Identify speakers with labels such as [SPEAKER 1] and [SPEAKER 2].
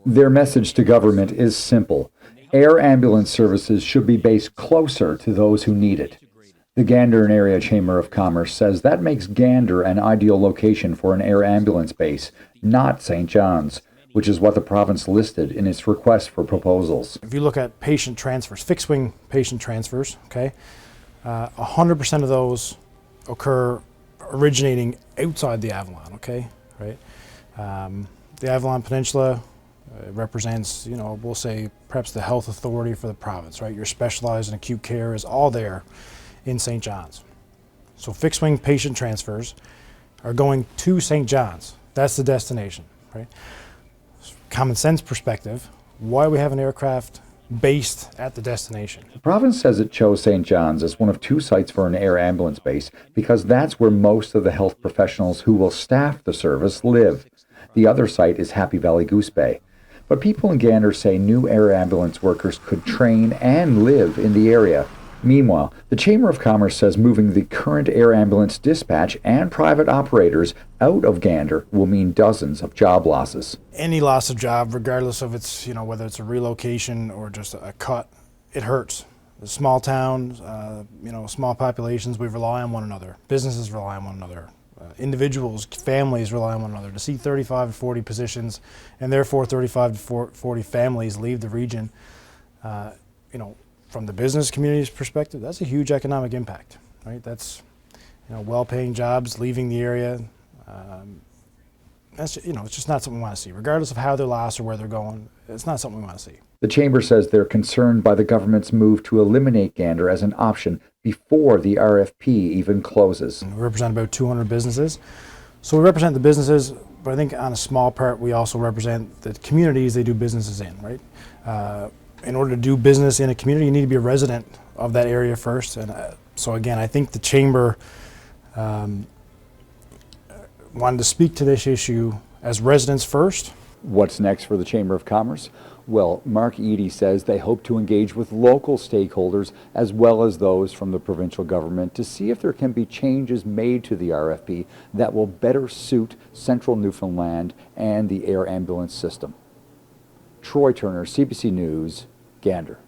[SPEAKER 1] Their message to government is simple. Air ambulance services should be based closer to those who need it. The Gander and Area Chamber of Commerce says that makes Gander an ideal location for an air ambulance base, not St. John's, which is what the province listed in its request for proposals.
[SPEAKER 2] If you look at patient transfers, fixed-wing patient transfers, okay, 100% of those occur originating outside the Avalon, okay, right? The Avalon Peninsula represents, we'll say perhaps the health authority for the province, right? Your specialized and acute care is all there in St. John's. So fixed-wing patient transfers are going to St. John's. That's the destination, right? Common sense perspective, why we have an aircraft based at the destination?
[SPEAKER 1] The province says it chose St. John's as one of 2 sites for an air ambulance base because that's where most of the health professionals who will staff the service live. The other site is Happy Valley Goose Bay. But people in Gander say new air ambulance workers could train and live in the area. Meanwhile, the Chamber of Commerce says moving the current air ambulance dispatch and private operators out of Gander will mean dozens of job losses.
[SPEAKER 2] Any loss of job, regardless of it's, whether it's a relocation or just a cut, it hurts. The small towns, small populations, we rely on one another. Businesses rely on one another. Individuals, families rely on one another. To see 35 to 40 positions and therefore 35 to 40 families leave the region, from the business community's perspective, that's a huge economic impact, right? That's, well-paying jobs leaving the area. That's, it's just not something we want to see. Regardless of how they're lost or where they're going, it's not something we want to see.
[SPEAKER 1] The Chamber says they're concerned by the government's move to eliminate Gander as an option before the RFP even closes.
[SPEAKER 2] We represent about 200 businesses. So we represent the businesses, but I think on a small part, we also represent the communities they do businesses in, right? In order to do business in a community, you need to be a resident of that area first. And so again, I think the Chamber wanted to speak to this issue as residents first.
[SPEAKER 1] What's next for the Chamber of Commerce? Well, Mark Eady says they hope to engage with local stakeholders as well as those from the provincial government to see if there can be changes made to the RFP that will better suit central Newfoundland and the air ambulance system. Troy Turner, CBC News, Gander.